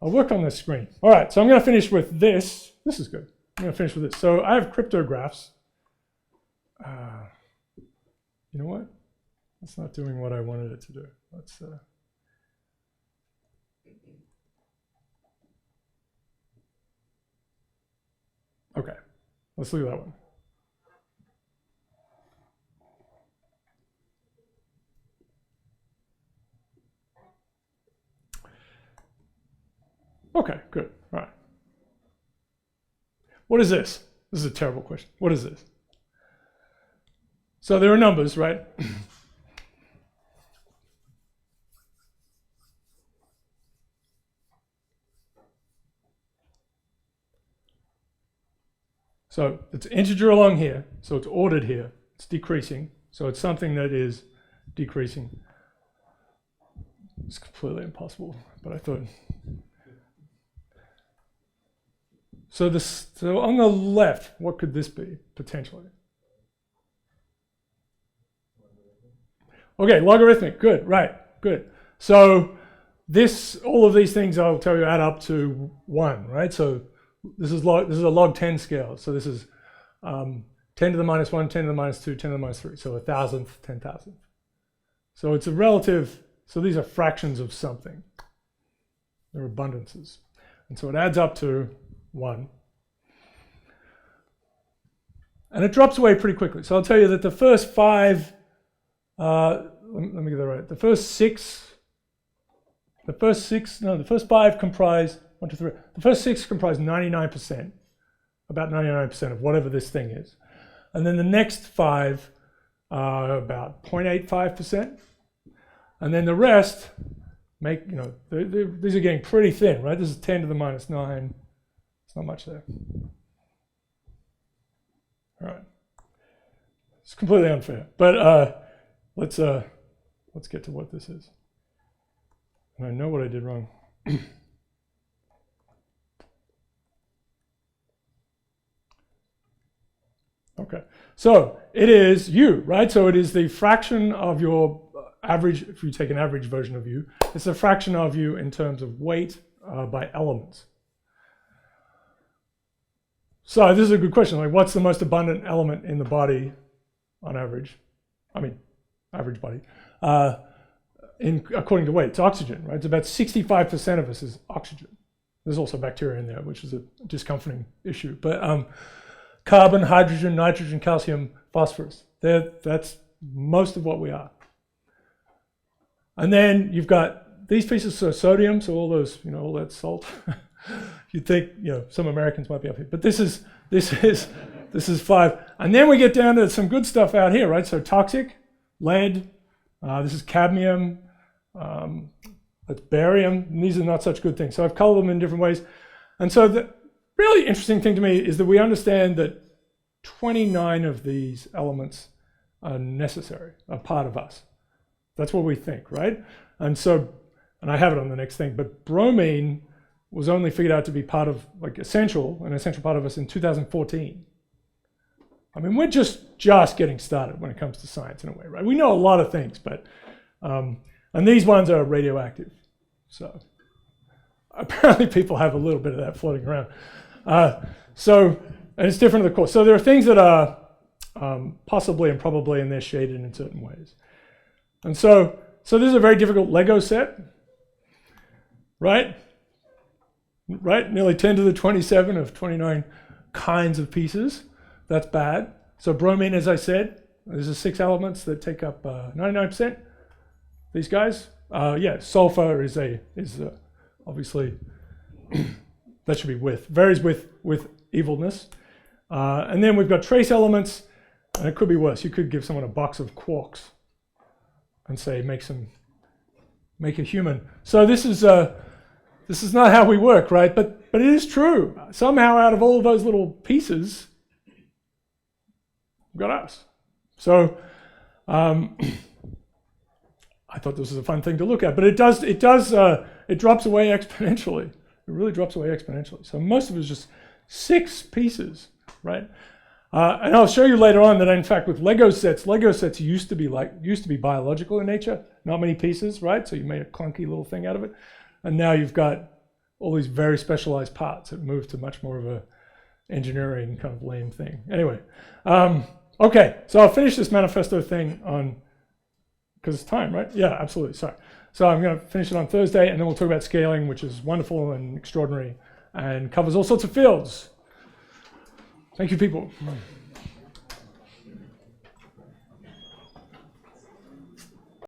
I'll work on this screen. All right, so I'm going to finish with this. This is good. I'm going to finish with this. So I have cryptographs. You know what? It's not doing what I wanted it to do. Let's. Okay, let's look at that one. Okay, good. All right. What is this? This is a terrible question. What is this? So there are numbers, right? So it's integer along here, so it's ordered here. It's decreasing, so it's something that is decreasing. It's completely impossible, but I thought. So on the left, what could this be potentially? Okay, logarithmic. Good, right, good. So all of these things I'll tell you add up to 1, right? So this is a log 10 scale. So this is 10 to the minus 1, 10 to the minus 2, 10 to the minus 3. So 1,000th, 10,000th. So it's a relative. So these are fractions of something. They're abundances, and so it adds up to 1. And it drops away pretty quickly. So I'll tell you that the first 5, let me get that right. The first 5 comprise, 1, 2, 3. The first 6 comprise 99%, about 99% of whatever this thing is. And then the next 5 are about 0.85%. And then the rest make, these are getting pretty thin, right? This is 10 to the minus 9. It's not much there. All right. It's completely unfair, but let's get to what this is. And I know what I did wrong. Okay, so it is u, right? So it is the fraction of your average, if you take an average version of u, it's the fraction of u in terms of weight by elements. So this is a good question. Like, what's the most abundant element in the body on average? I mean, average body. According to weight, it's oxygen, right? It's about 65% of us is oxygen. There's also bacteria in there, which is a discomforting issue. But carbon, hydrogen, nitrogen, calcium, phosphorus. That's most of what we are. And then you've got these pieces of sodium, so all those, all that salt. You'd think, some Americans might be up here, but this is 5. And then we get down to some good stuff out here, right? So toxic, lead, this is cadmium, that's barium, and these are not such good things. So I've colored them in different ways. And so the really interesting thing to me is that we understand that 29 of these elements are necessary, are part of us. That's what we think, right? And I have it on the next thing, but bromine was only figured out to be part of, an essential part of us in 2014. I mean, we're just getting started when it comes to science in a way, right? We know a lot of things, but, and these ones are radioactive. So apparently people have a little bit of that floating around. And it's different, of course. So there are things that are possibly and probably, and they're shaded in certain ways. And so this is a very difficult Lego set, right? Right, nearly 10 to the 27 of 29 kinds of pieces. That's bad. So bromine, as I said, there's 6 elements that take up 99%. These guys, sulfur is obviously that should be varies with evilness. And then we've got trace elements, and it could be worse. You could give someone a box of quarks and say make a human. So this is not how we work, right? But it is true. Somehow out of all of those little pieces, we've got us. So I thought this was a fun thing to look at, but it drops away exponentially. It really drops away exponentially. So most of it is just 6 pieces, right? And I'll show you later on that in fact with Lego sets used to be biological in nature, not many pieces, right? So you made a clunky little thing out of it. And now you've got all these very specialized parts. It moved to much more of a engineering kind of lame thing. Anyway, okay, so I'll finish this manifesto thing on, because it's time, right? Yeah, absolutely, sorry. So I'm going to finish it on Thursday, and then we'll talk about scaling, which is wonderful and extraordinary, and covers all sorts of fields. Thank you, people.